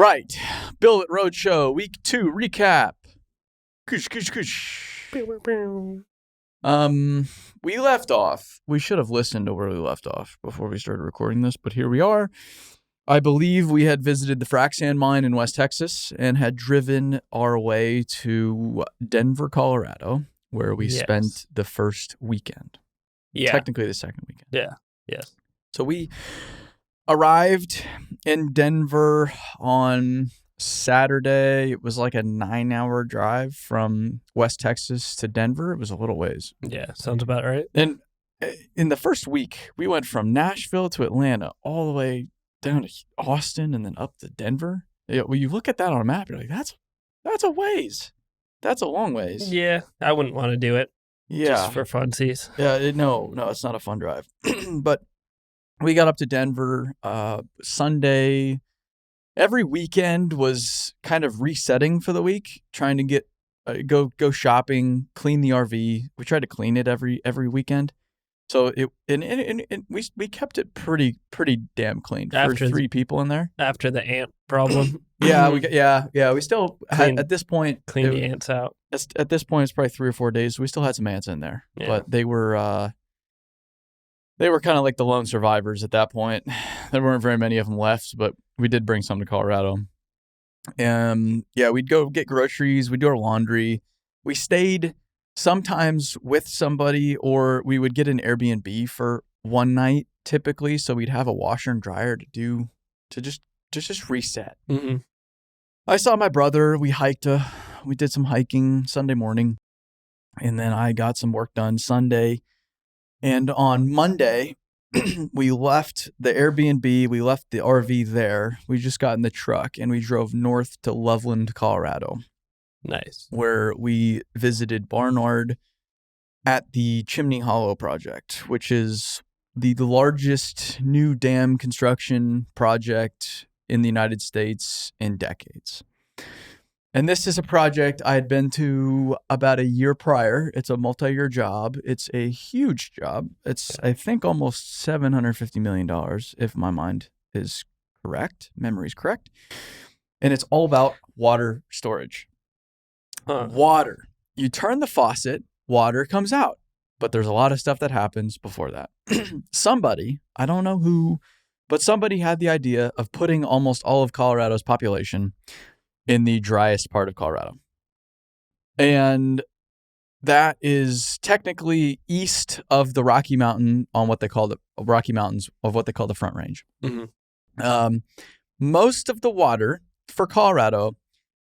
Right. Build It Roadshow, Week 2 recap. Kush, kush, kush. We left off. We should have listened to where we left off before we started recording this, but here we are. I believe we had visited the frac sand mine in West Texas and had driven our way to Denver, Colorado, where we spent the first weekend. Yeah. Technically the second weekend. Yeah. Yes. So we arrived in Denver on Saturday. It was like a 9-hour drive from West Texas to Denver. It was a little ways. Yeah, sounds about right. And in the first week, we went from Nashville to Atlanta all the way down to Austin and then up to Denver. When you look at that on a map, you're like, that's a ways. That's a long ways. Yeah, I wouldn't want to do it. Yeah. Just for funsies. Yeah, no, it's not a fun drive. But we got up to Denver Sunday. Every weekend was kind of resetting for the week, trying to get go shopping, clean the RV. We tried to clean it every weekend. So we kept it pretty damn clean for 3 people in there. After the ant problem. We still had, at this point, clean the ants out. At this point, it's probably 3 or 4 days. We still had some ants in there, but they were kind of like the lone survivors at that point. There weren't very many of them left, but we did bring some to Colorado. We'd go get groceries. We'd do our laundry. We stayed sometimes with somebody, or we would get an Airbnb for one night typically. So we'd have a washer and dryer to just reset. Mm-hmm. I saw my brother. We hiked. We did some hiking Sunday morning, and then I got some work done Sunday. And on Monday, we left the Airbnb. We left the RV there. We just got in the truck and we drove north to Loveland, Colorado. Nice. Where we visited Barnard at the Chimney Hollow project, which is the largest new dam construction project in the United States in decades. And this is a project I had been to about a year prior. It's a multi-year job. It's a huge job. It's, I think, almost $750 million, if my mind is correct, memory's correct. And it's all about water storage. Water. You turn the faucet, water comes out. But there's a lot of stuff that happens before that. Somebody, I don't know who, but somebody had the idea of putting almost all of Colorado's population in the driest part of Colorado. And that is technically east of the Rocky Mountain on what they call the Rocky Mountains of what they call the Front Range. Mm-hmm. Most of the water for Colorado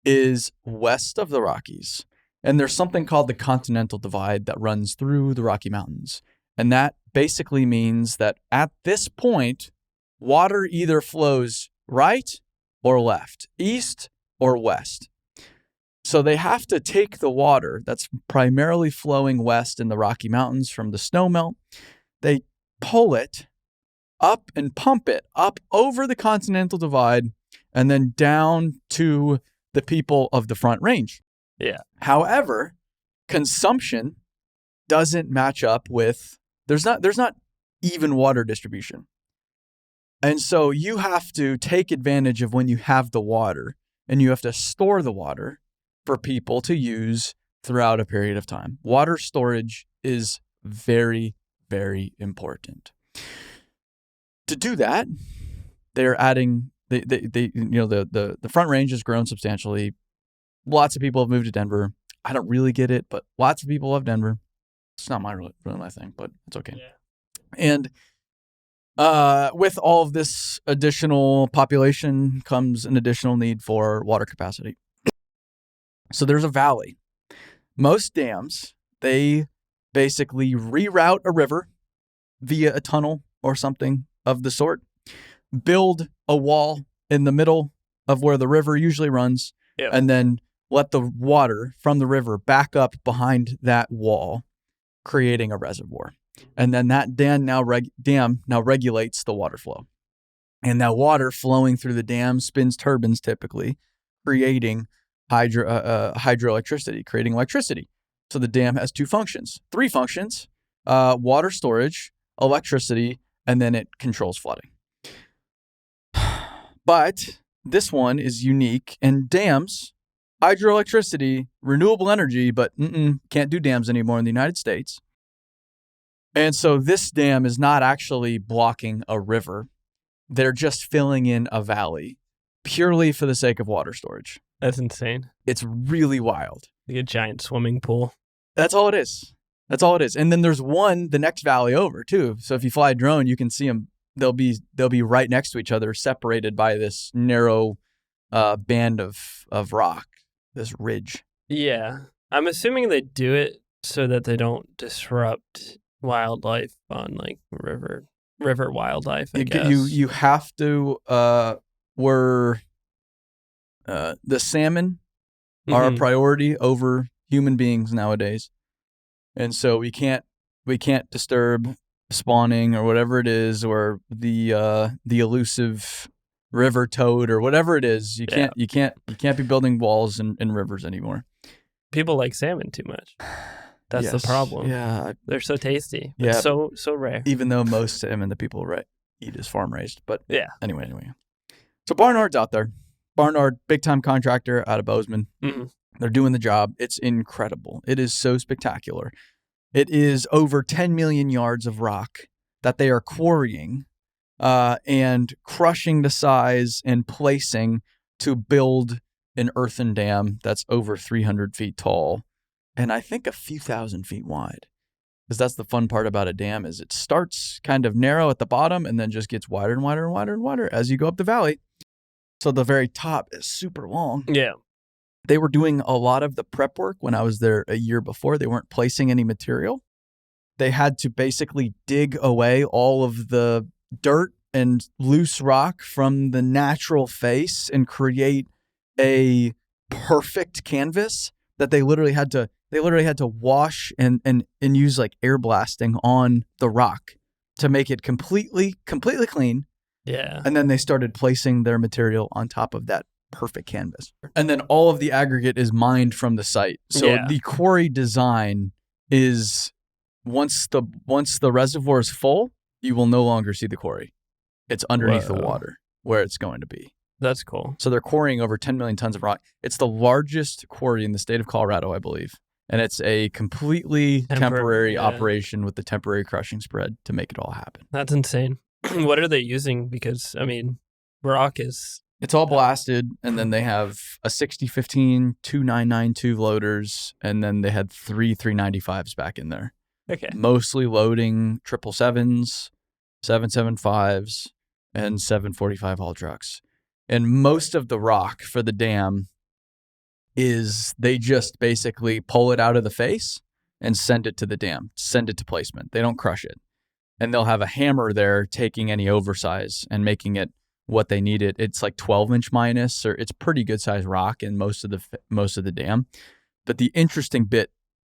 is west of the Rockies. And there's something called the Continental Divide that runs through the Rocky Mountains. And that basically means that at this point, water either flows right or left, east or west. So they have to take the water that's primarily flowing west in the Rocky Mountains from the snowmelt. They pull it up and pump it up over the Continental Divide and then down to the people of the Front Range. Yeah. However, consumption doesn't match up with, there's not even water distribution. And so you have to take advantage of when you have the water. And you have to store the water for people to use throughout a period of time. Water storage is very, very important. To do that, they're adding the Front Range has grown substantially. Lots of people have moved to Denver. I don't really get it, but lots of people love Denver. It's not really my thing, but it's okay. Yeah. And with all of this additional population comes an additional need for water capacity. So there's a valley. Most dams, they basically reroute a river via a tunnel or something of the sort, build a wall in the middle of where the river usually runs, and then let the water from the river back up behind that wall, creating a reservoir. And then that dam now regulates the water flow. And that water flowing through the dam spins turbines typically, creating hydroelectricity, creating electricity. So the dam has 3 functions, water storage, electricity, and then it controls flooding. But this one is unique. And dams, hydroelectricity, renewable energy, but can't do dams anymore in the United States. And so this dam is not actually blocking a river. They're just filling in a valley purely for the sake of water storage. That's insane. It's really wild. Like a giant swimming pool. That's all it is. That's all it is. And then there's one the next valley over too. So if you fly a drone, you can see them. They'll be right next to each other, separated by this narrow band of rock, this ridge. Yeah. I'm assuming they do it so that they don't disrupt wildlife on like river wildlife, I guess. You have to the salmon are a priority over human beings nowadays. And so we can't disturb spawning or whatever it is, or the elusive river toad or whatever it is. You can't be building walls in rivers anymore. People like salmon too much. That's the problem. Yeah. They're so tasty. Yeah. So rare. Even though most salmon that people eat is farm raised. But yeah. Anyway. So Barnard's out there. Barnard, big time contractor out of Bozeman. Mm-hmm. They're doing the job. It's incredible. It is so spectacular. It is over 10 million yards of rock that they are quarrying and crushing to size and placing to build an earthen dam that's over 300 feet tall and I think a few thousand feet wide. Because that's the fun part about a dam is it starts kind of narrow at the bottom and then just gets wider and wider and wider and wider as you go up the valley. So the very top is super long. Yeah. They were doing a lot of the prep work when I was there a year before. They weren't placing any material. They had to basically dig away all of the dirt and loose rock from the natural face and create a perfect canvas that they literally had to wash and use like air blasting on the rock to make it completely clean. Yeah. And then they started placing their material on top of that perfect canvas. And then all of the aggregate is mined from the site. So the quarry design is once the reservoir is full, you will no longer see the quarry. It's underneath the water where it's going to be. That's cool. So they're quarrying over 10 million tons of rock. It's the largest quarry in the state of Colorado, I believe. And it's a completely temporary operation with the temporary crushing spread to make it all happen. That's insane. What are they using? Because, I mean, rock is... It's all blasted, and then they have a 6015, 2 992 loaders, and then they had 3 395s back in there. Okay. Mostly loading 777s, 775s, and 745 haul trucks. And most of the rock for the dam is they just basically pull it out of the face and send it to the dam, send it to placement. They don't crush it. And they'll have a hammer there taking any oversize and making it what they need it. It's like 12-inch minus, or it's pretty good size rock in most of the dam. But the interesting bit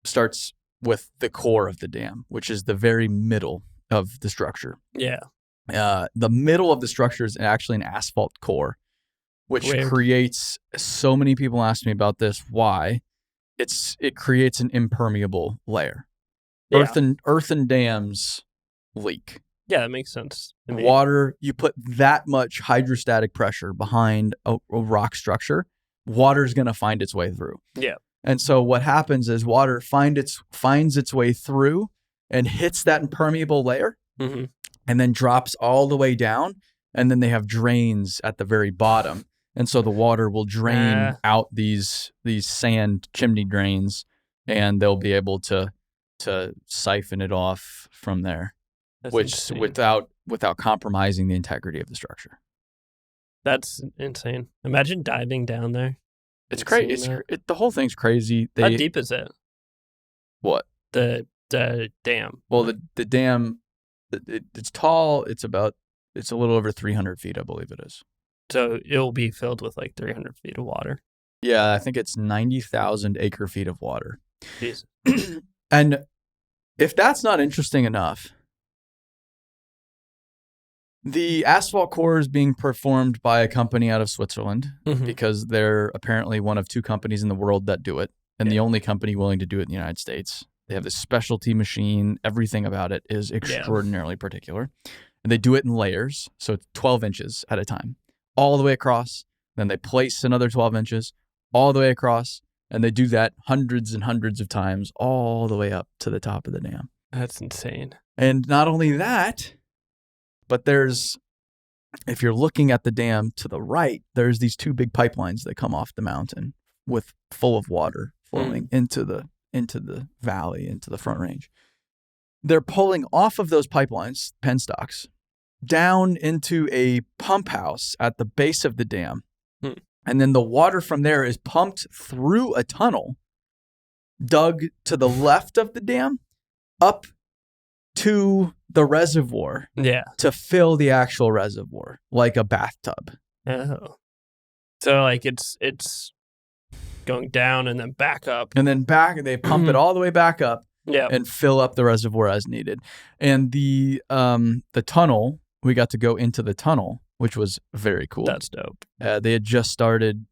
starts with the core of the dam, which is the very middle of the structure. Yeah. The middle of the structure is actually an asphalt core, which creates, so many people ask me about this, why. It creates an impermeable layer. Yeah. Earthen dams leak. Yeah, that makes sense. Water, you put that much hydrostatic pressure behind a rock structure, water's going to find its way through. Yeah. And so what happens is water finds its way through and hits that impermeable layer and then drops all the way down. And then they have drains at the very bottom. And so the water will drain out these sand chimney drains, and they'll be able to siphon it off from there. That's which insane. without compromising the integrity of the structure. That's insane. Imagine diving down there. It's crazy. The whole thing's crazy. How deep is it? What? The dam. Well, the dam, it's tall. It's a little over 300 feet, I believe it is. So it'll be filled with like 300 feet of water. Yeah, I think it's 90,000 acre feet of water. Jeez. And if that's not interesting enough, the asphalt core is being performed by a company out of Switzerland because they're apparently one of 2 companies in the world that do it, and the only company willing to do it in the United States. They have this specialty machine. Everything about it is extraordinarily particular. And they do it in layers, so it's 12 inches at a time, all the way across. Then they place another 12 inches all the way across. And they do that hundreds and hundreds of times all the way up to the top of the dam. That's insane. And not only that, but if you're looking at the dam to the right, there's these two big pipelines that come off the mountain full of water flowing into the valley, into the Front Range. They're pulling off of those pipelines, penstocks, down into a pump house at the base of the dam. And then the water from there is pumped through a tunnel dug to the left of the dam up to the reservoir to fill the actual reservoir like a bathtub. Oh. So like it's going down and then back up. And then back, and they pump it all the way back up and fill up the reservoir as needed. And the tunnel, we got to go into the tunnel, which was very cool. That's dope. They had just started,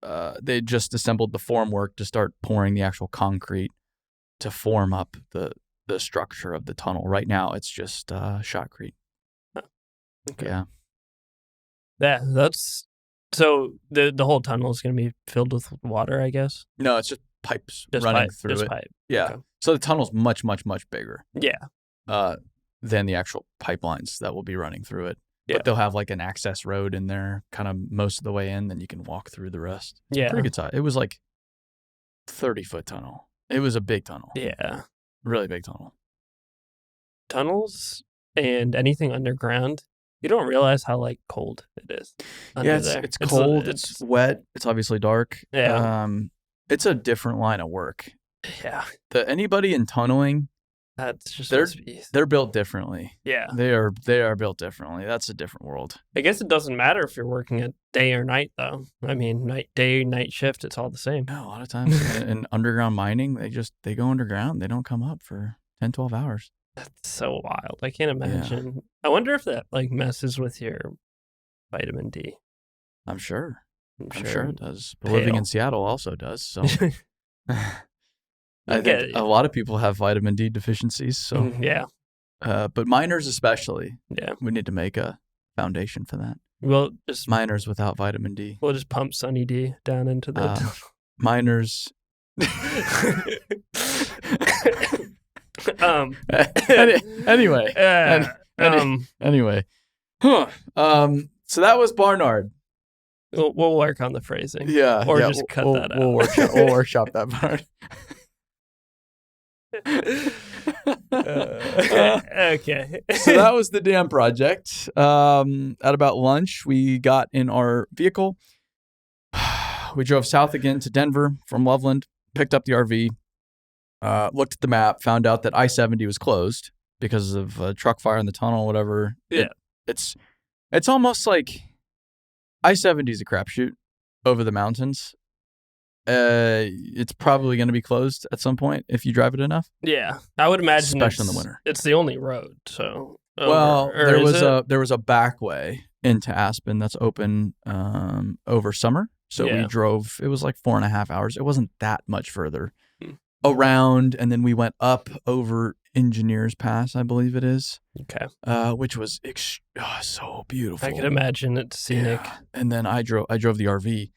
they had just assembled the formwork to start pouring the actual concrete to form up the structure of the tunnel. Right now, it's just shotcrete. Okay. Yeah. Yeah, that's, so the whole tunnel is going to be filled with water, I guess? No, it's just pipes running through it. Pipe. Yeah. Okay. So the tunnel's much, much, much bigger. Yeah. Than the actual pipelines that will be running through it. Yeah. But they'll have like an access road in there kind of most of the way in, then you can walk through the rest. Yeah. Pretty good size. It was like 30-foot tunnel. It was a big tunnel. Yeah. Really big tunnel. Tunnels and anything underground, you don't realize how like cold it is. It's cold. It's wet. It's obviously dark. Yeah. It's a different line of work. Yeah. Anybody in tunneling, That's just they're built differently. Yeah. They are built differently. That's a different world. I guess it doesn't matter if you're working at day or night, though. I mean, night shift, it's all the same. No, a lot of times in underground mining, they go underground. They don't come up for 10, 12 hours. That's so wild. I can't imagine. Yeah. I wonder if that like messes with your vitamin D. I'm sure it does. But Pale. Living in Seattle also does. So I think a lot of people have vitamin D deficiencies. So yeah. But miners especially. Yeah. We need to make a foundation for that. Well, just miners without vitamin D. We'll just pump Sunny D down into the miners. Anyway. Anyway. Huh. So that was Barnard. We'll work on the phrasing. Yeah. Or just cut that out. We'll workshop that part. Okay. So that was the dam project. At about lunch, we got in our vehicle. We drove south again to Denver from Loveland, picked up the RV, looked at the map, found out that I-70 was closed because of a truck fire in the tunnel, whatever. Yeah. It's almost like I-70 is a crapshoot over the mountains. It's probably going to be closed at some point if you drive it enough. Yeah, I would imagine, especially in the winter. It's the only road. So, there was a back way into Aspen that's open over summer. So we drove. It was like 4.5 hours. It wasn't that much further around, and then we went up over Engineers Pass, I believe it is. Okay. Which was so beautiful. I can imagine it's scenic. Yeah. And then I drove the RV.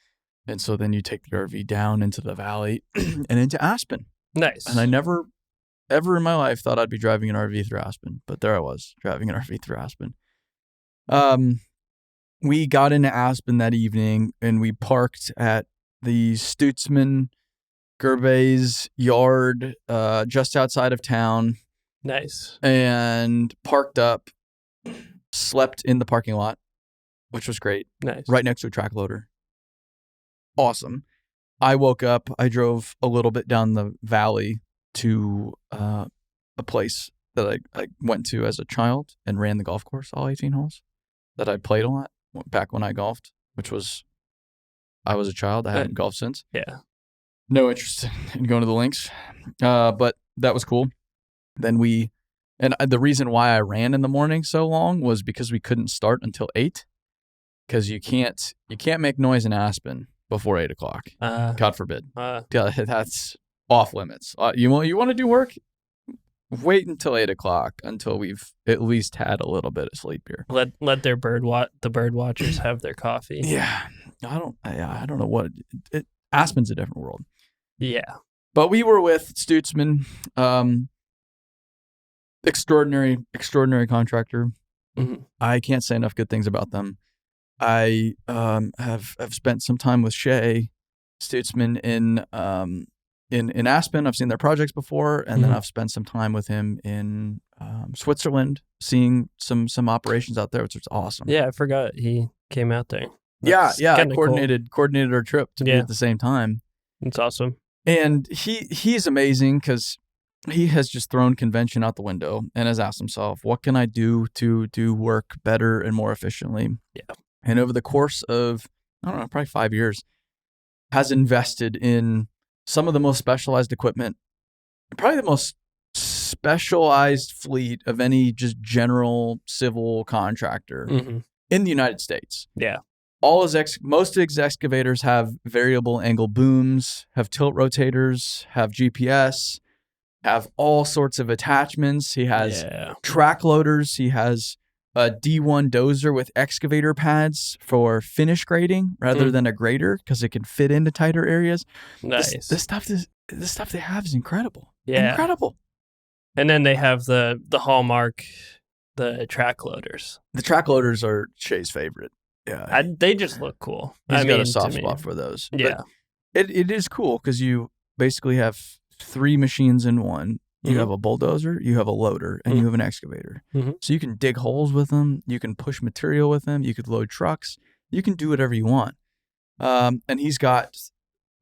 And so then you take the RV down into the valley and into Aspen. Nice. And I never, ever in my life thought I'd be driving an RV through Aspen. But there I was, driving an RV through Aspen. We got into Aspen that evening, and we parked at the Stutsman-Gerbaz yard just outside of town. Nice. And parked up, slept in the parking lot, which was great. Nice. Right next to a track loader. Awesome. I woke up. I drove a little bit down the valley to a place that I went to as a child and ran the golf course, all 18 holes, that I played a lot back when I golfed, which was, I was a child. I hadn't golfed since. Yeah. No interest in going to the links. But that was cool. Then the reason why I ran in the morning so long was because we couldn't start until 8, because you can't make noise in Aspen before 8 o'clock. God forbid. That's off limits. You want to do work? wait until 8 o'clock until we've at least had a little bit of sleep here. Let their the bird watchers have their coffee. Yeah, I don't know what Aspen's a different world. Yeah, but we were with Stutsman, extraordinary contractor. Mm-hmm. I can't say enough good things about them. I have spent some time with Shay Stutsman in Aspen. I've seen their projects before, and then I've spent some time with him in Switzerland, seeing some operations out there, which was awesome. Yeah, I forgot he came out there. That's I coordinated our trip to be at the same time. It's awesome. And he's amazing because he has just thrown convention out the window and has asked himself, what can I do to do work better and more efficiently? Yeah. And over the course of, I don't know, probably 5 years, has invested in some of the most specialized equipment, probably the most specialized fleet of any just general civil contractor in the United States. Yeah. Most of his excavators have variable angle booms, have tilt rotators, have GPS, have all sorts of attachments. He has track loaders. He has a D1 dozer with excavator pads for finish grading rather than a grader because it can fit into tighter areas. Nice. This stuff they have is incredible. Yeah. Incredible. And then they have the hallmark, the track loaders. The track loaders are Shay's favorite. Yeah. They just look cool. He's got a soft spot for those. Yeah. But it is cool because you basically have 3 machines in one. You have a bulldozer, you have a loader, and you have an excavator. So you can dig holes with them. You can push material with them. You could load trucks. You can do whatever you want. And he's got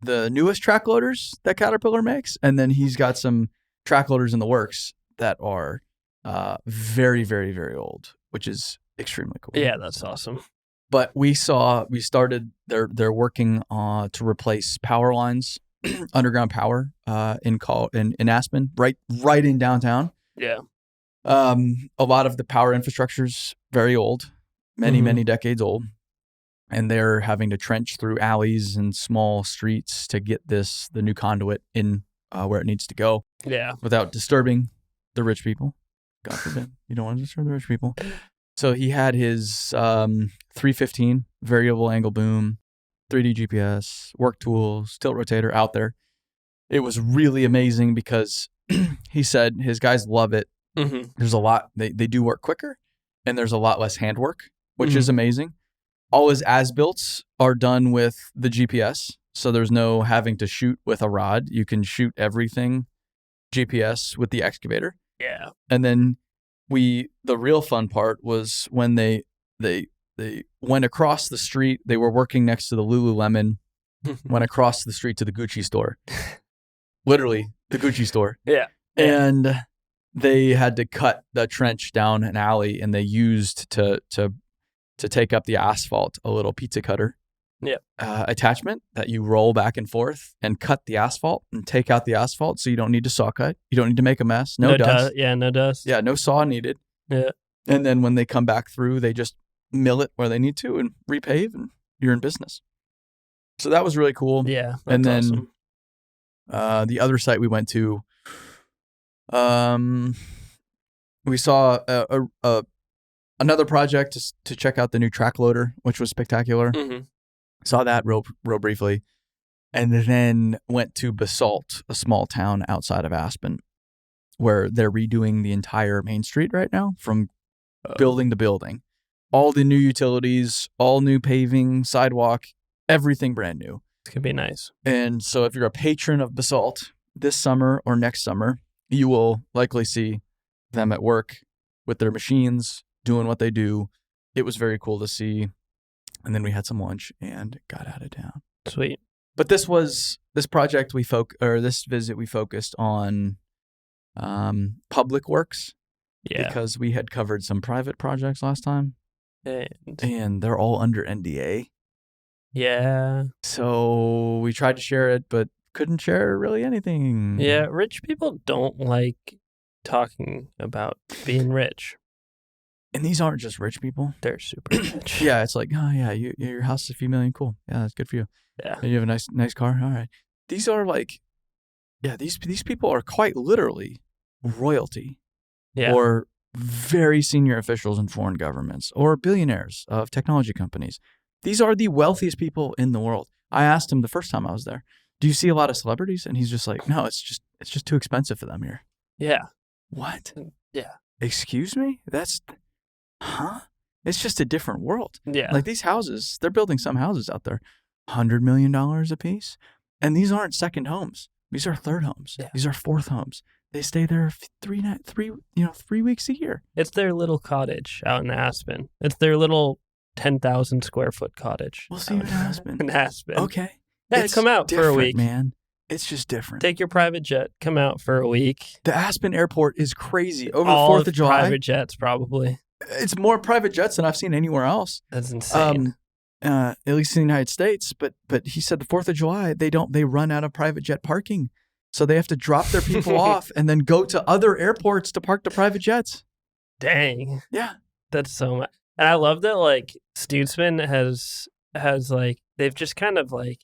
the newest track loaders that Caterpillar makes. And then he's got some track loaders in the works that are very, very, very old, which is extremely cool. Yeah, that's awesome. But we started, they're working to replace power lines. Underground power in Aspen, right in downtown. Yeah. A lot of the power infrastructure's very old, many decades old, and they're having to trench through alleys and small streets to get the new conduit in where it needs to go. Yeah. Without disturbing the rich people. God forbid. You don't want to disturb the rich people. So he had his 315 variable angle boom, 3D GPS, work tools, tilt rotator out there. It was really amazing because he said his guys love it. There's a lot, they do work quicker and there's a lot less handwork, which is amazing. All his as-builts are done with the GPS. So there's no having to shoot with a rod. You can shoot everything GPS with the excavator. Yeah. And then the real fun part was when they went across the street. They were working next to the Lululemon, went across the street to the Gucci store. Literally, the Gucci store. Yeah. And they had to cut the trench down an alley, and they used to take up the asphalt a little pizza cutter attachment that you roll back and forth and cut the asphalt and take out the asphalt so you don't need to saw cut. You don't need to make a mess. No dust. No dust. Yeah, no saw needed. Yeah. And then when they come back through, they just mill it where they need to and repave, and you're in business. So that was really cool. Yeah. And then awesome. The other site we went to, we saw another project to check out the new track loader, which was spectacular. Saw that real briefly. And then went to Basalt, a small town outside of Aspen, where they're redoing the entire main street right now from building to building. All the new utilities, all new paving, sidewalk, everything brand new. It's going to be nice. And so if you're a patron of Basalt this summer or next summer, you will likely see them at work with their machines, doing what they do. It was very cool to see. And then we had some lunch and got out of town. Sweet. But this project this visit we focused on public works. Yeah. Because we had covered some private projects last time. And they're all under NDA. Yeah. So we tried to share it, but couldn't share really anything. Yeah, rich people don't like talking about being rich. And these aren't just rich people. They're super rich. Yeah, it's like, oh yeah, your house is a few million. Cool. Yeah, that's good for you. Yeah. And you have a nice car. All right. These are like, yeah, these people are quite literally royalty Yeah. or very senior officials in foreign governments or billionaires of technology companies. These are the wealthiest people in the world. I asked him the first time I was there, do you see a lot of celebrities? And he's just like, no, it's just too expensive for them here. Yeah. What? Yeah. Excuse me? It's just a different world. Yeah. Like these houses, they're building some houses out there, $100 million a piece. And these aren't second homes. These are third homes. Yeah. These are fourth homes. They stay there 3 weeks a year. It's their little cottage out in Aspen. It's their little 10,000 square foot cottage. We'll see you in Aspen. In Aspen. Okay. Yeah, come out for a week. Man. It's just different. Take your private jet. Come out for a week. The Aspen airport is crazy. Over All the 4th of July. Private jets, probably. It's more private jets than I've seen anywhere else. That's insane. At least in the United States. But he said the 4th of July, they run out of private jet parking. So they have to drop their people off and then go to other airports to park the private jets. Dang. Yeah. That's so much. And I love that, like, Stutsman has like, they've just kind of, like,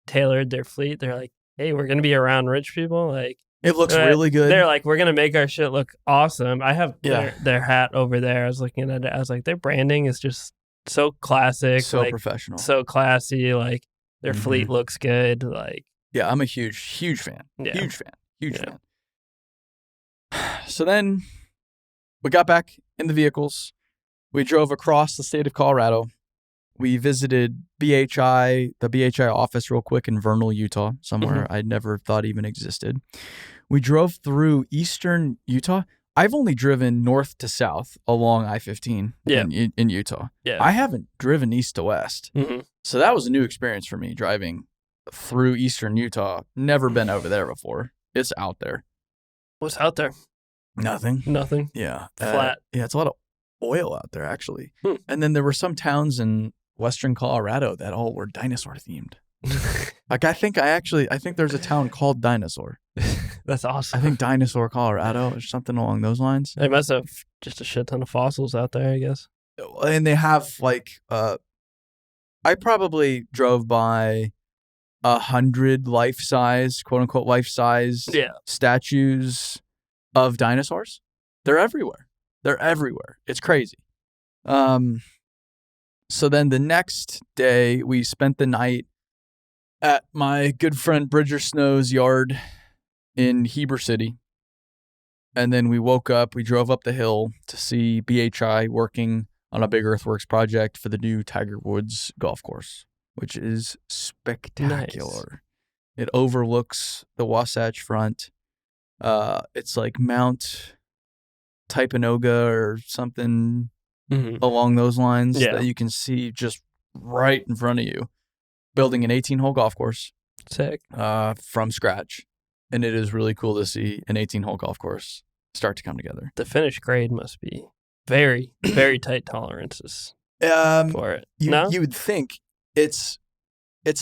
tailored their fleet. They're like, hey, we're going to be around rich people. Like, it looks really good. They're like, we're going to make our shit look awesome. I have Yeah. their hat over there. I was looking at it. I was like, their branding is just so classic. So like, professional. So classy. Like, their fleet looks good. Like, yeah, I'm a huge fan. Yeah. Huge fan. So then we got back in the vehicles. We drove across the state of Colorado. We visited the BHI office real quick in Vernal, Utah, somewhere I'd never thought even existed. We drove through eastern Utah. I've only driven north to south along I-15 in Utah. Yeah. I haven't driven east to west. Mm-hmm. So that was a new experience for me, driving through eastern Utah. Never been over there before. It's out there. What's out there? Nothing. Yeah. Flat. Yeah, it's a lot of oil out there, actually. Hmm. And then there were some towns in western Colorado that all were dinosaur themed. Like I think there's a town called Dinosaur. That's awesome. I think Dinosaur, Colorado, or something along those lines. They must have just a shit ton of fossils out there, I guess. And they have like, I probably drove by 100 life-size, quote-unquote life-size statues of dinosaurs. They're everywhere. It's crazy. So then the next day, we spent the night at my good friend Bridger Snow's yard in Heber City. And then we woke up, we drove up the hill to see BHI working on a big earthworks project for the new Tiger Woods golf course, which is spectacular. Nice. It overlooks the Wasatch Front. It's like Mount Ticonderoga or something along those lines that you can see just right in front of you. Building an 18-hole golf course. Sick. From scratch. And it is really cool to see an 18-hole golf course start to come together. The finished grade must be very, very tight tolerances for it. You would think it's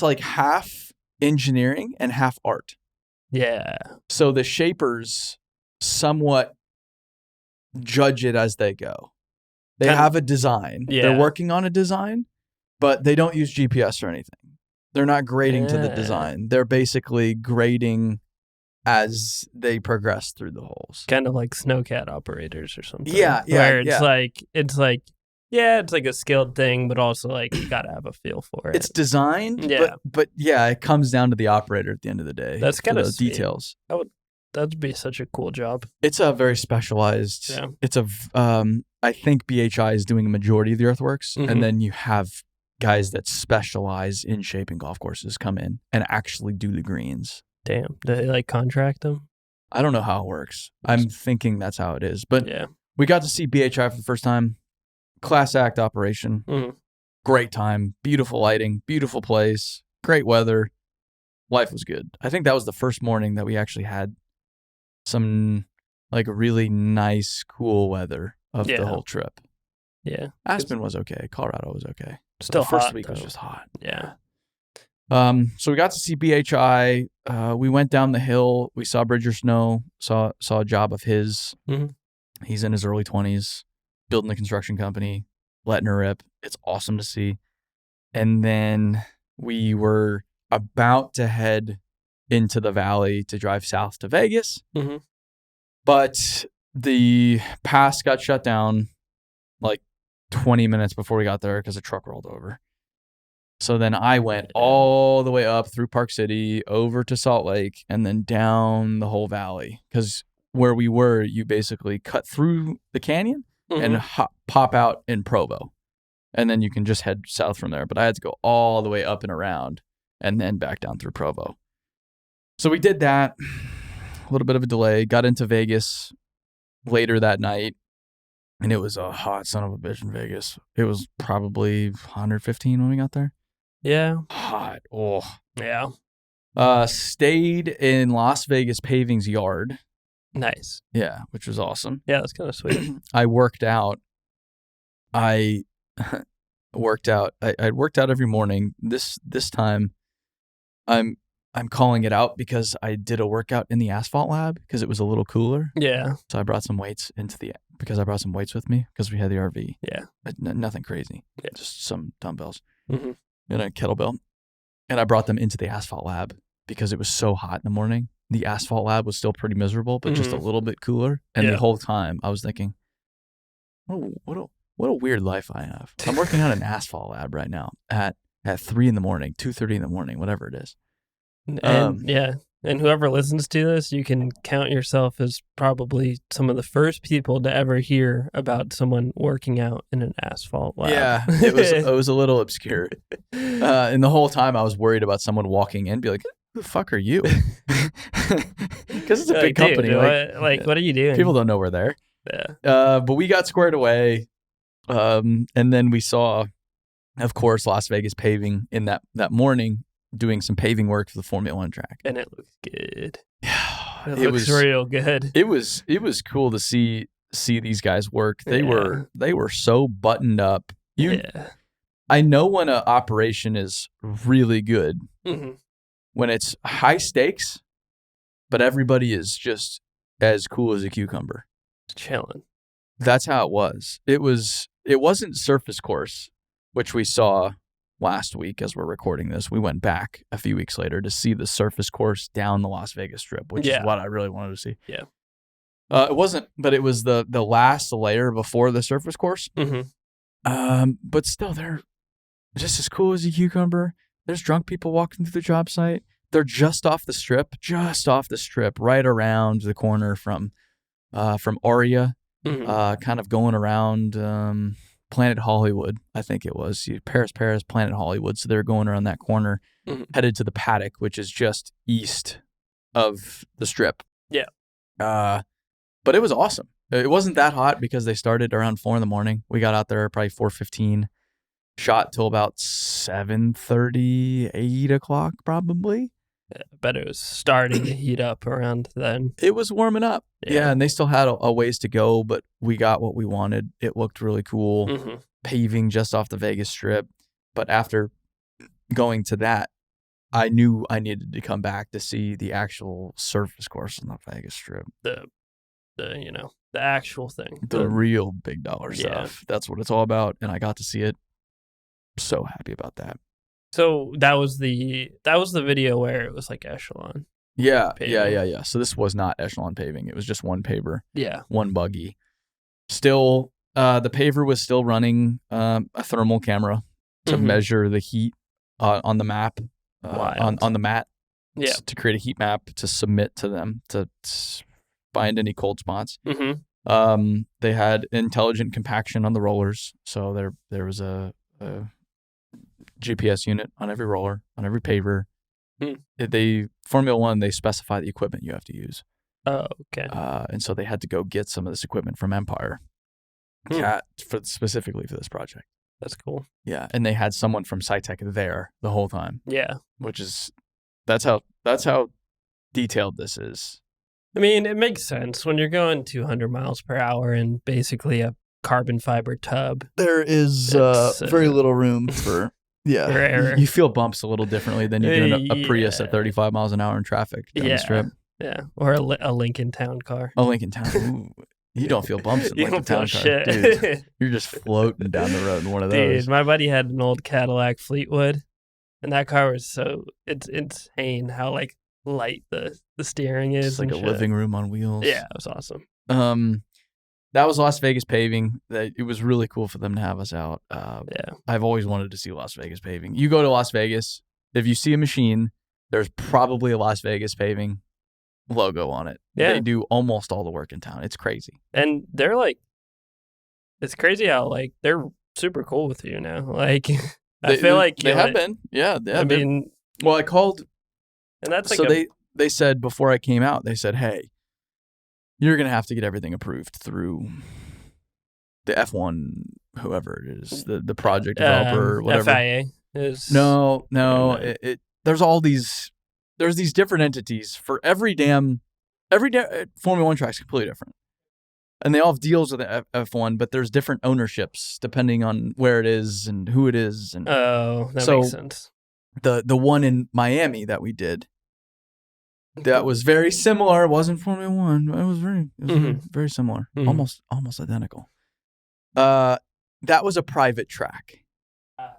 like half engineering and half art. Yeah. So the shapers somewhat judge it as they go. They have a design. Yeah. They're working on a design, but they don't use GPS or anything. They're not grading to the design. They're basically grading as they progress through the holes. Kind of like snowcat operators or something. Yeah. Where it's like a skilled thing, but also like you got to have a feel for it. It's designed, but it comes down to the operator at the end of the day. That's kind of the details. That'd be such a cool job. It's a very specialized. Yeah. I think BHI is doing a majority of the earthworks, and then you have guys that specialize in shaping golf courses come in and actually do the greens. Damn. Do they like contract them? I don't know how it works. I'm thinking that's how it is. But we got to see BHI for the first time. Class act operation. Great time. Beautiful lighting. Beautiful place. Great weather. Life was good. I think that was the first morning that we actually had some like really nice, cool weather of the whole trip. Yeah. Aspen was okay. Colorado was okay. Still the first hot, week was just hot. Yeah. So we got to see BHI. We went down the hill. We saw Bridger Snow. Saw a job of his. He's in his early 20s, building a construction company, letting her rip. It's awesome to see. And then we were about to head into the valley to drive south to Vegas. But the pass got shut down like 20 minutes before we got there because a truck rolled over. So then I went all the way up through Park City, over to Salt Lake, and then down the whole valley. Because where we were, you basically cut through the canyon and pop out in Provo. And then you can just head south from there. But I had to go all the way up and around and then back down through Provo. So we did that. A little bit of a delay. Got into Vegas later that night. And it was a hot son of a bitch in Vegas. It was probably 115 when we got there. Yeah. Hot. Oh. Yeah. Stayed in Las Vegas Paving's yard. Nice. Yeah, which was awesome. Yeah, that's kind of sweet. I worked out. I worked out. I worked out every morning. This time, I'm calling it out because I did a workout in the asphalt lab because it was a little cooler. Yeah. So I brought some weights because I brought some weights with me because we had the RV. Yeah. Nothing crazy. Yeah. Just some dumbbells Mm-hmm. and a kettlebell. And I brought them into the asphalt lab because it was so hot in the morning. The asphalt lab was still pretty miserable, but just a little bit cooler. And the whole time I was thinking, what a weird life I have. I'm working on an asphalt lab right now at 3 a.m, 2:30 in the morning, whatever it is. And whoever listens to this, you can count yourself as probably some of the first people to ever hear about someone working out in an asphalt lab. Yeah, it was a little obscure. And the whole time I was worried about someone walking in and be like, who the fuck are you? Because it's a big company. Dude, what are you doing? People don't know we're there. Yeah. But we got squared away. And then we saw, of course, Las Vegas Paving in that morning doing some paving work for the Formula One track. And it looks good. Yeah, it looks real good. It was cool to see these guys work. They were so buttoned up. I know when an operation is really good, when it's high stakes, but everybody is just as cool as a cucumber. Chilling. That's how it was. It wasn't surface course, which we saw last week as we're recording this. We went back a few weeks later to see the surface course down the Las Vegas Strip, which is what I really wanted to see. Yeah. It wasn't, but it was the last layer before the surface course. But still, they're just as cool as a cucumber. There's drunk people walking through the job site. They're just off the strip, right around the corner from Aria, kind of going around Planet Hollywood, I think it was. Paris, Planet Hollywood. So they're going around that corner, headed to the paddock, which is just east of the strip. Yeah. But it was awesome. It wasn't that hot because they started around 4 a.m. We got out there probably 4:15. Shot till about 7:30, 8 o'clock probably. Yeah, I bet it was starting to heat up around then. It was warming up. Yeah, and they still had a ways to go, but we got what we wanted. It looked really cool. Paving just off the Vegas Strip. But after going to that, I knew I needed to come back to see the actual surface course on the Vegas Strip. The actual thing. The real big dollar stuff. That's what it's all about. And I got to see it. So happy about that. So that was the video where it was like Echelon. Yeah, paving. yeah. So this was not Echelon paving. It was just one paver. Yeah. One buggy. Still, the paver was still running a thermal camera to measure the heat on the map, on the mat. Yeah. To create a heat map to submit to them to find any cold spots. They had intelligent compaction on the rollers. So there was a GPS unit on every roller, on every paver. Formula One, they specify the equipment you have to use. Oh, okay. And so they had to go get some of this equipment from Empire, specifically for this project. That's cool. Yeah, and they had someone from SciTech there the whole time. Yeah, that's how detailed this is. I mean, it makes sense when you're going 200 miles per hour in basically a carbon fiber tub. There is very little room for. Yeah, for error. You feel bumps a little differently than you do in a Prius at 35 miles an hour in traffic down the strip. Yeah, or a Lincoln Town car. A Lincoln Town. Ooh, you don't feel bumps in you Lincoln don't Town feel car. shit. Dude, you're just floating down the road in one of those. Dude, my buddy had an old Cadillac Fleetwood, and that car was it's insane how light the the steering is. It's like a living room on wheels. Yeah, it was awesome. That was Las Vegas Paving. It was really cool for them to have us out. Yeah. I've always wanted to see Las Vegas Paving. You go to Las Vegas, if you see a machine, there's probably a Las Vegas Paving logo on it. Yeah. They do almost all the work in town. It's crazy. And they're like, it's crazy how like they're super cool with you now. Like, I feel like they have been. Yeah. I mean, well, I called. And that's like so they said before I came out, they said, hey, you're going to have to get everything approved through the F1, whoever it is, the project developer, whatever. FIA is. No. There's these different entities for every Formula One track is completely different. And they all have deals with the F1, but there's different ownerships depending on where it is and who it is. And that makes sense. The one in Miami that we did, that was very similar. It wasn't Formula One. It was very similar, almost identical. That was a private track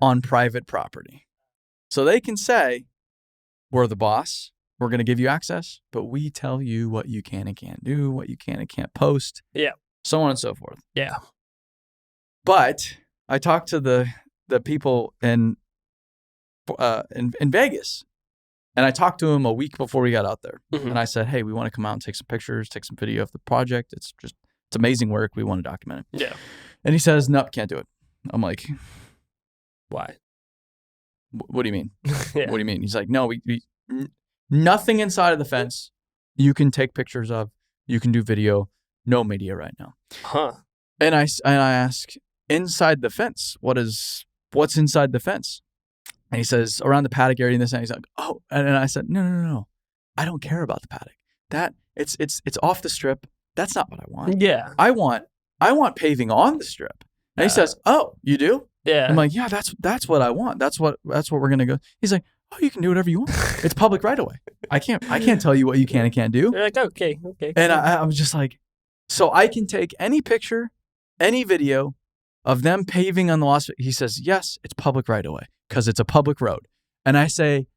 on private property, so they can say, "We're the boss. We're going to give you access, but we tell you what you can and can't do, what you can and can't post, so on and so forth." Yeah. But I talked to the people in Vegas. And I talked to him a week before we got out there. And I said, hey, we want to come out and take some pictures, take some video of the project. It's amazing work. We want to document it. Yeah. And he says, nope, can't do it. I'm like, why? What do you mean? Yeah. What do you mean? He's like, no, we nothing inside of the fence you can take pictures of. You can do video. No media right now. Huh. And I ask, inside the fence, what's inside the fence? And he says, around the paddock area and this, and he's like, oh, and I said, no. I don't care about the paddock. That it's off the strip. That's not what I want. Yeah. I want paving on the strip. And he says, oh, you do? Yeah. I'm like, yeah, that's what I want. That's what we're gonna go. He's like, oh, you can do whatever you want. It's public right away. I can't tell you what you can and can't do. You're like, okay. And I was just like, so I can take any picture, any video of them paving on the Las Vegas. He says, yes, it's public right away because it's a public road. And I say,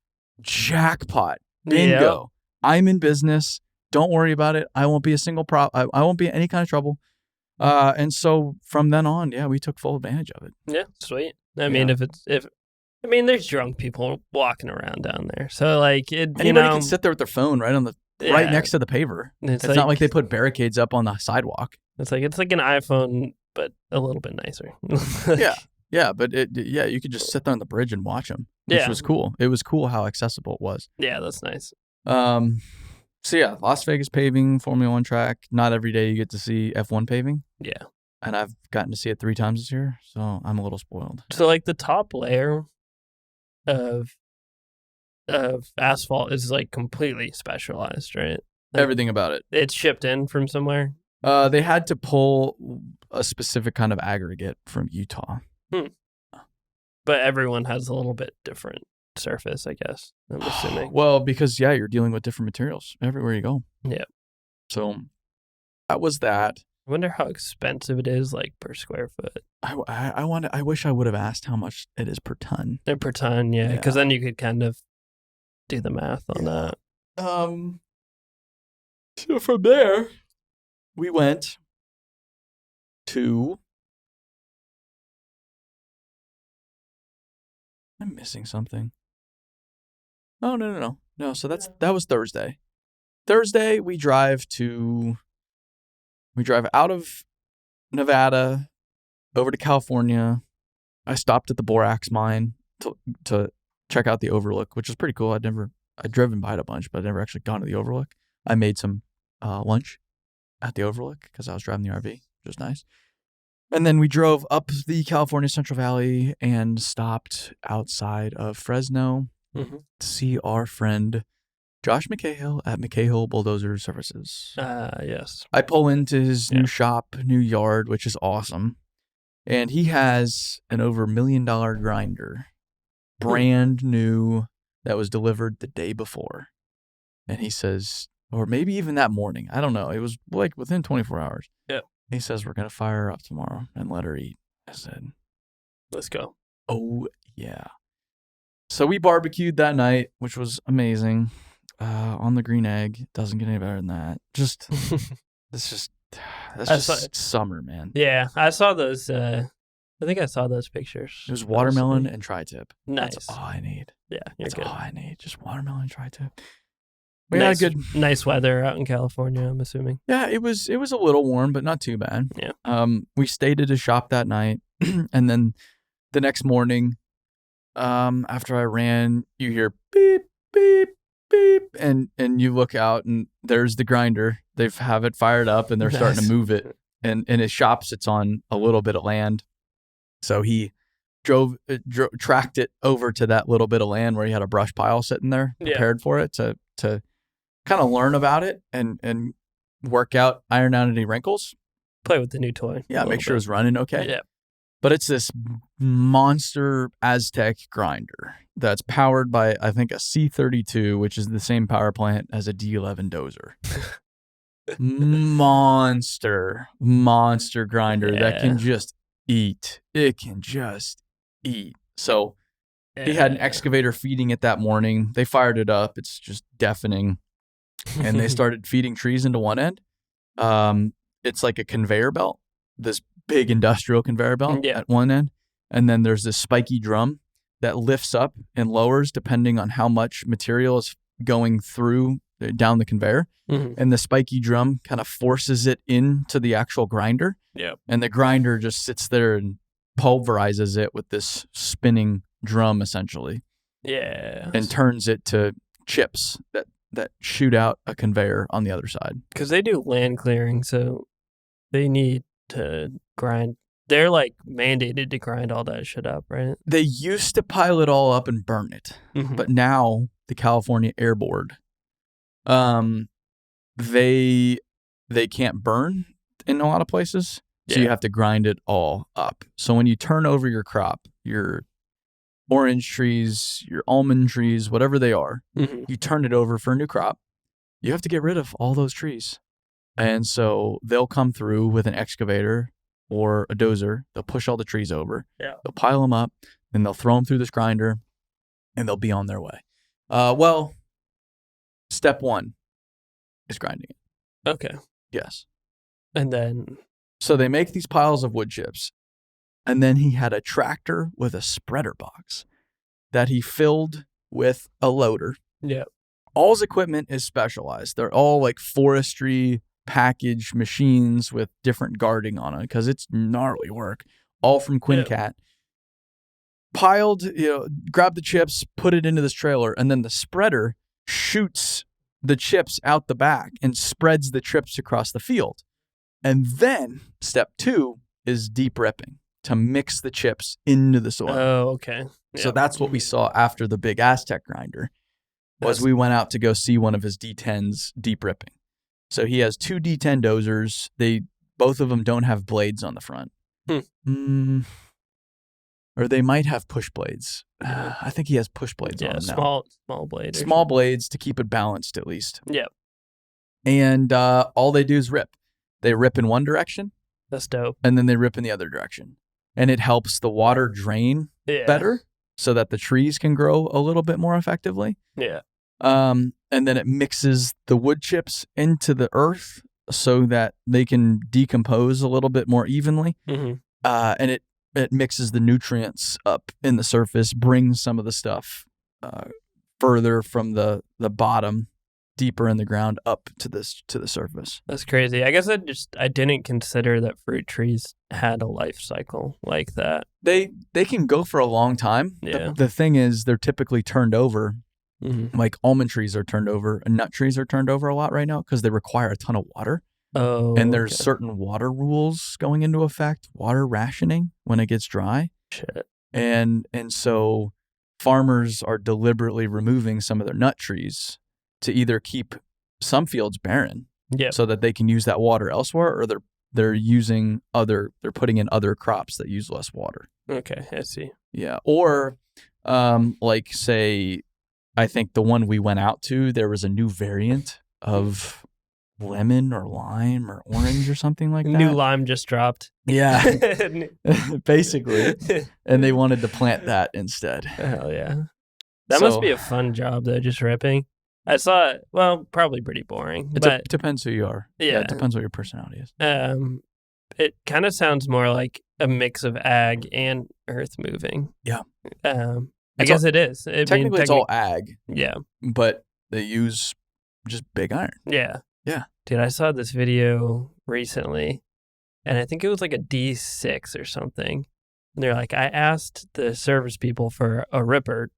jackpot, bingo. Yep. I'm in business. Don't worry about it. I won't be a single I won't be in any kind of trouble. And so from then on, we took full advantage of it. Yeah, sweet. I mean, there's drunk people walking around down there. So like, anybody can sit there with their phone right next to the paver. It's not like they put barricades up on the sidewalk. It's like an iPhone, but a little bit nicer. Yeah, but you could just sit there on the bridge and watch them, which was cool. It was cool how accessible it was. Yeah, that's nice. So yeah, Las Vegas Paving, Formula One track. Not every day you get to see F1 paving. Yeah. And I've gotten to see it 3 times this year, so I'm a little spoiled. So like the top layer of asphalt is like completely specialized, right? Like, everything about it. It's shipped in from somewhere? They had to pull a specific kind of aggregate from Utah. But everyone has a little bit different surface, I guess, I'm assuming. Well, because you're dealing with different materials everywhere you go. Yeah. So that was that. I wonder how expensive it is, like per square foot. I wish I would have asked how much it is per ton. Per ton, yeah, because then you could kind of do the math on that. So from there, we went to. I'm missing something. Oh, no. So that was Thursday. Thursday, we drive out of Nevada over to California. I stopped at the borax mine to check out the overlook, which is pretty cool. I'd driven by it a bunch, but I'd never actually gone to the overlook. I made some lunch at the overlook because I was driving the RV, which was nice. And then we drove up the California Central Valley and stopped outside of Fresno to see our friend Josh McCahill at McCahill Bulldozer Services. Yes. I pull into his new shop, new yard, which is awesome. And he has an over $1 million grinder, brand new, that was delivered the day before. And he says, or maybe even that morning, I don't know. It was like within 24 hours. Yeah. He says, we're going to fire her up tomorrow and let her eat. I said, let's go. Oh, yeah. So we barbecued that night, which was amazing. on the green egg. Doesn't get any better than that. That's just summer, man. Yeah, I saw those. I think I saw those pictures. It was watermelon and tri-tip. Nice. That's all I need. Yeah, That's good. all I need. Just watermelon and tri-tip. Nice weather out in California, I'm assuming. Yeah, it was a little warm, but not too bad. Yeah. We stayed at a shop that night, and then the next morning, after I ran, you hear beep, beep, beep, and you look out, and there's the grinder. They have it fired up, and they're starting to move it. And in his shop sits on a little bit of land, so he tracked it over to that little bit of land where he had a brush pile sitting there, prepared for it to kind of learn about it and work out, iron out any wrinkles. Play with the new toy. Yeah, make sure it's running okay. Yeah. But it's this monster Aztec grinder that's powered by, I think, a C32, which is the same power plant as a D11 dozer. monster grinder that can just eat. It can just eat. So he had an excavator feeding it that morning. They fired it up. It's just deafening. And they started feeding trees into one end. It's like a conveyor belt, this big industrial conveyor belt at one end. And then there's this spiky drum that lifts up and lowers depending on how much material is going through down the conveyor. Mm-hmm. And the spiky drum kind of forces it into the actual grinder. Yep. And the grinder just sits there and pulverizes it with this spinning drum, essentially. Yeah. And turns it to chips that shoot out a conveyor on the other side. Because they do land clearing, so they need to grind. They're like mandated to grind all that shit up, right? They used to pile it all up and burn it. Mm-hmm. But now the California Air Board, they can't burn in a lot of places. So you have to grind it all up. So when you turn over your crop, your orange trees, your almond trees, whatever they are, you turn it over for a new crop. You have to get rid of all those trees. And so they'll come through with an excavator or a dozer. They'll push all the trees over. Yeah. They'll pile them up, and they'll throw them through this grinder, and they'll be on their way. Well, step one is grinding it. Okay. Yes. And then? So they make these piles of wood chips. And then he had a tractor with a spreader box that he filled with a loader. Yeah. All his equipment is specialized. They're all like forestry package machines with different guarding on it because it's gnarly work. All from Quincat. Yeah. Piled, grab the chips, put it into this trailer, and then the spreader shoots the chips out the back and spreads the chips across the field. And then step 2 is deep ripping to mix the chips into the soil. Oh, okay. Yeah. So that's what we saw after the big Aztec grinder we went out to go see one of his D10s deep ripping. So he has 2 D10 dozers. Both of them don't have blades on the front. Or they might have push blades. I think he has push blades on them now. Small blades. Small blades to keep it balanced at least. Yeah. And all they do is rip. They rip in one direction. That's dope. And then they rip in the other direction. And it helps the water drain better so that the trees can grow a little bit more effectively. Yeah. And then it mixes the wood chips into the earth so that they can decompose a little bit more evenly. Mm-hmm. And it mixes the nutrients up in the surface, brings some of the stuff further from the bottom, deeper in the ground, up to the surface. That's crazy. I guess I didn't consider that fruit trees had a life cycle like that. They can go for a long time. Yeah. The thing is, they're typically turned over. Mm-hmm. Like almond trees are turned over, and nut trees are turned over a lot right now because they require a ton of water. Oh, and there's certain water rules going into effect, water rationing when it gets dry. Shit. And so farmers are deliberately removing some of their nut trees to either keep some fields barren so that they can use that water elsewhere, or they're putting in other crops that use less water. Okay, I see. Yeah. Or like say, I think the one we went out to, there was a new variant of lemon or lime or orange or something like that. New lime just dropped. Yeah, basically. And they wanted to plant that instead. Hell yeah. That must be a fun job though, just ripping. I saw it. Well, probably pretty boring, It but depends who you are. yeah, It depends what your personality is. It kind of sounds more like a mix of ag and earth moving. Yeah. I guess it is. Technically, it's all ag. Yeah. But they use just big iron. Yeah. Yeah. Dude, I saw this video recently, and I think it was like a D6 or something. And they're like, I asked the service people for a ripper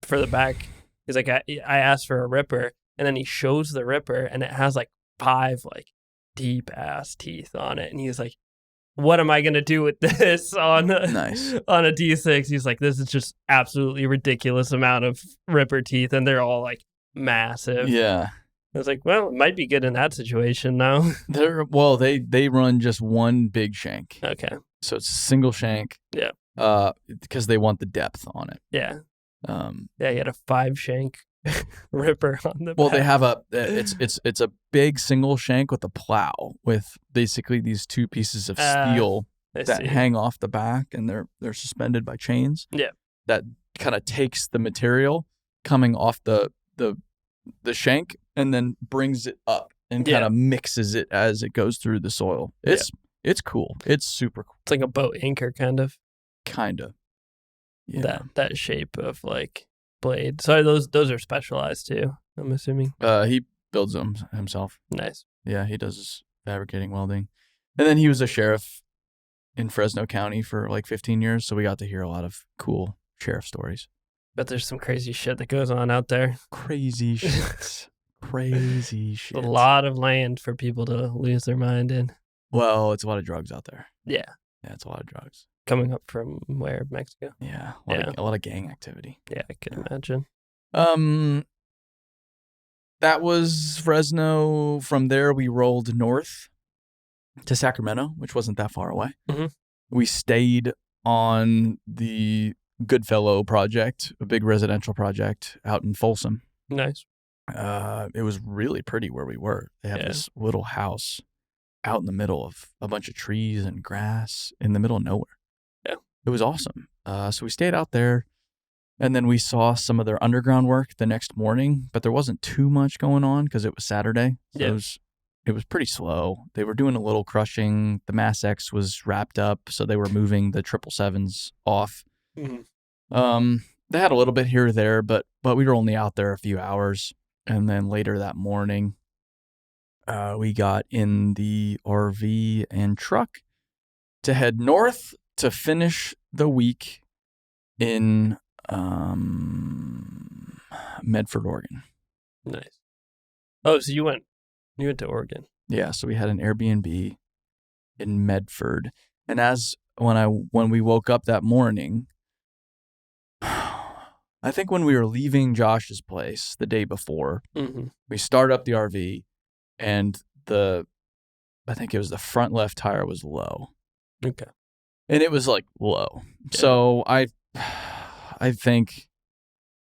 for the back. He's like, I asked for a ripper, and then he shows the ripper, and it has like 5 like deep ass teeth on it. And he's like, what am I going to do with this on a D6? He's like, this is just absolutely ridiculous amount of ripper teeth, and they're all like massive. Yeah. I was like, well, it might be good in that situation now. They run just one big shank. Okay. So it's a single shank. Yeah. Because they want the depth on it. Yeah. Yeah, you had a 5 shank ripper on the back. Well, they have it's a big single shank with a plow with basically these 2 pieces of steel that hang off the back, and they're suspended by chains. Yeah. That kind of takes the material coming off the shank and then brings it up and kind of mixes it as it goes through the soil. It's cool. It's super cool. It's like a boat anchor kind of. Yeah. That shape of like blade. So those are specialized too, I'm assuming. He builds them himself. Nice. Yeah, he does his fabricating, welding. And then he was a sheriff in Fresno County for like 15 years, so we got to hear a lot of cool sheriff stories. But there's some crazy shit that goes on out there. Crazy shit. Crazy shit. A lot of land for people to lose their mind in. Well, it's a lot of drugs out there. Yeah. Yeah, it's a lot of drugs. Coming up from where? Mexico? Yeah. A lot of gang activity. Yeah, I can imagine. That was Fresno. From there, we rolled north to Sacramento, which wasn't that far away. Mm-hmm. We stayed on the Goodfellow project, a big residential project out in Folsom. Nice. It was really pretty where we were. They have this little house out in the middle of a bunch of trees and grass in the middle of nowhere. Yeah. It was awesome. So we stayed out there, and then we saw some of their underground work the next morning, but there wasn't too much going on because it was Saturday. So it was pretty slow. They were doing a little crushing. The Mass X was wrapped up, so they were moving the 777s off. Mm-hmm. They had a little bit here or there, but we were only out there a few hours. And then later that morning, we got in the RV and truck to head north to finish the week in Medford, Oregon. Nice. Oh, so you went to Oregon? Yeah. So we had an Airbnb in Medford, and when we woke up that morning, I think when we were leaving Josh's place the day before, we started up the RV, and I think it was the front left tire was low. Okay. And it was like low. Yeah. So I think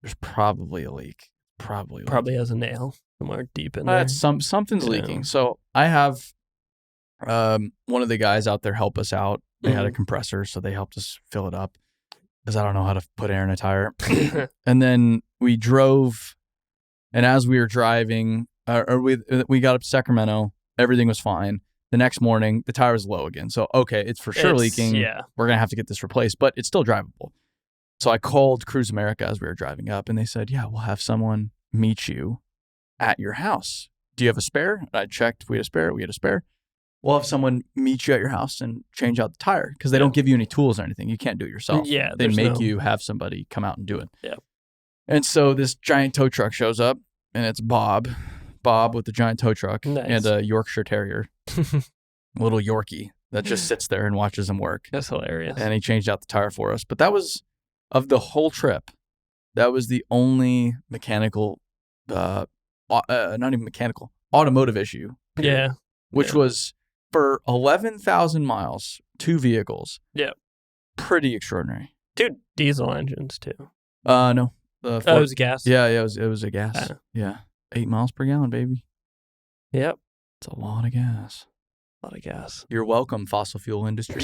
there's probably a leak. Probably has a nail somewhere deep in there. Something's leaking. So I have one of the guys out there help us out. They had a compressor, so they helped us fill it up, because I don't know how to put air in a tire. And then we drove, and as we were driving, we got up to Sacramento, everything was fine. The next morning, the tire was low again. So, okay, it's for sure leaking. Yeah. We're going to have to get this replaced, but it's still drivable. So I called Cruise America as we were driving up, and they said, yeah, we'll have someone meet you at your house. Do you have a spare? I checked. We had a spare. We'll have someone meet you at your house and change out the tire, because they don't give you any tools or anything. You can't do it yourself. Yeah, they make you have somebody come out and do it. Yeah. And so this giant tow truck shows up, and it's Bob with the giant tow truck. Nice. And a Yorkshire Terrier, little Yorkie that just sits there and watches him work. That's hilarious. And he changed out the tire for us. But that was, of the whole trip, that was the only mechanical, not even mechanical, automotive issue. Period, yeah. Which was, for 11,000 miles, 2 vehicles. Yeah. Pretty extraordinary. Dude, diesel engines too. No. It was gas? Yeah, it was a gas. Yeah. 8 miles per gallon, baby. Yep. It's a lot of gas. A lot of gas. You're welcome, fossil fuel industry.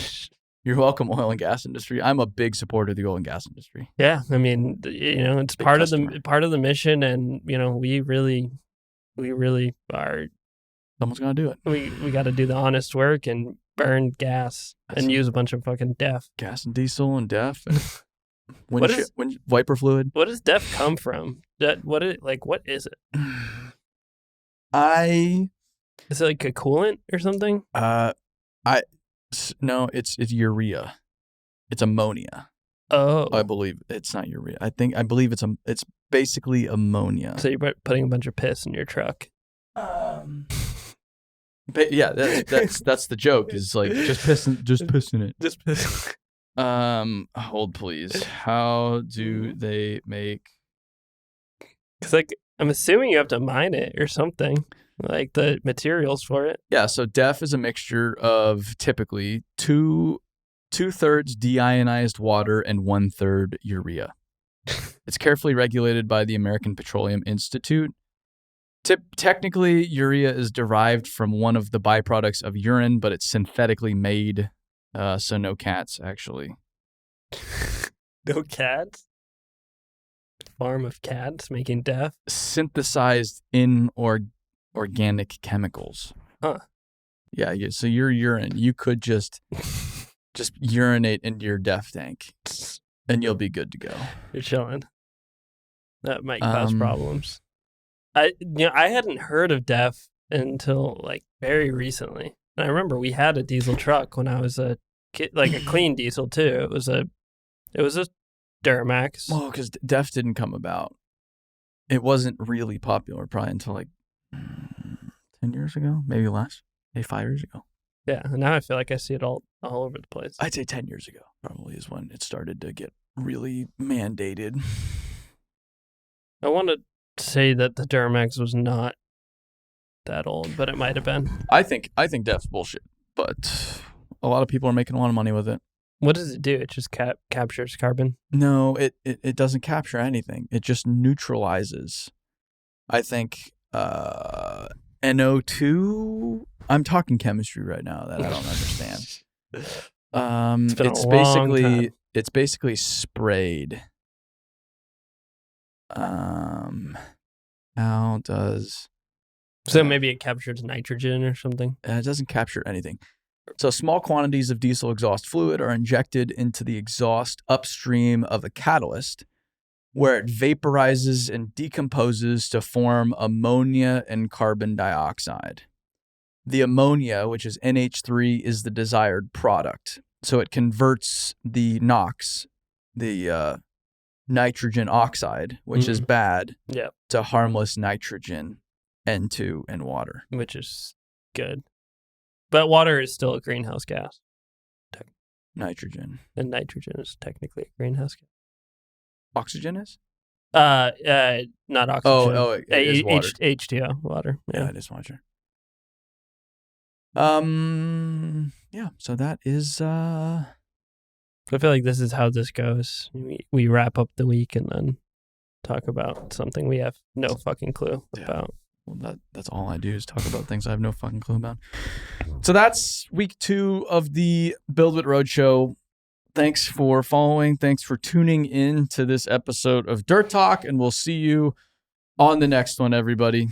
You're welcome, oil and gas industry. I'm a big supporter of the oil and gas industry. Yeah, I mean, it's Big part customer. of the mission, and we really are. Someone's gonna do it. We got to do the honest work and burn gas and use a bunch of fucking DEF. Gas and diesel and DEF. And wiper fluid. What does DEF come from? What is it? Is it like a coolant or something? No, it's urea. It's ammonia. Oh, I believe it's not urea. I believe it's basically ammonia. So you're putting a bunch of piss in your truck. But yeah, that's the joke. Is like just piss in it. Just piss. Hold please. How do they make? Because I'm assuming you have to mine it or something, like the materials for it. Yeah, so DEF is a mixture of typically 2/3 deionized water and 1/3 urea. It's carefully regulated by the American Petroleum Institute. Technically, urea is derived from one of the byproducts of urine, but it's synthetically made, so no cats, actually. No cats? Farm of cats making DEF? Synthesized in organic chemicals. Huh. Yeah, so your urine, you could just urinate into your DEF tank, and you'll be good to go. You're chilling. That might cause problems. I hadn't heard of DEF until like very recently. And I remember we had a diesel truck when I was a kid, like a clean diesel too. It was a Duramax. Well, because DEF didn't come about. It wasn't really popular probably until like 10 years ago, maybe less, maybe 5 years ago. Yeah, and now I feel like I see it all over the place. I'd say 10 years ago probably is when it started to get really mandated. I want to say that the Duramax was not that old, but it might have been. I think DEF's bullshit, but a lot of people are making a lot of money with it. What does it do? It just captures carbon? No, it doesn't capture anything. It just neutralizes. I think NO2. I'm talking chemistry right now that I don't understand. It's basically sprayed. How does... So maybe it captures nitrogen or something? It doesn't capture anything. So small quantities of diesel exhaust fluid are injected into the exhaust upstream of a catalyst, where it vaporizes and decomposes to form ammonia and carbon dioxide. The ammonia, which is NH3, is the desired product. So it converts the NOx, the nitrogen oxide, which is bad, to harmless nitrogen, N2, and water. Which is good. But water is still a greenhouse gas. Nitrogen. And nitrogen is technically a greenhouse gas. Oxygen is? Not oxygen. Oh, it is water. H2O, water. Yeah, it is water. Yeah, so that is... I feel like this is how this goes. We wrap up the week and then talk about something we have no fucking clue about. Well, that's all I do is talk about things I have no fucking clue about. So that's week 2 of the Build It Roadshow. Thanks for following. Thanks for tuning in to this episode of Dirt Talk, and we'll see you on the next one, everybody.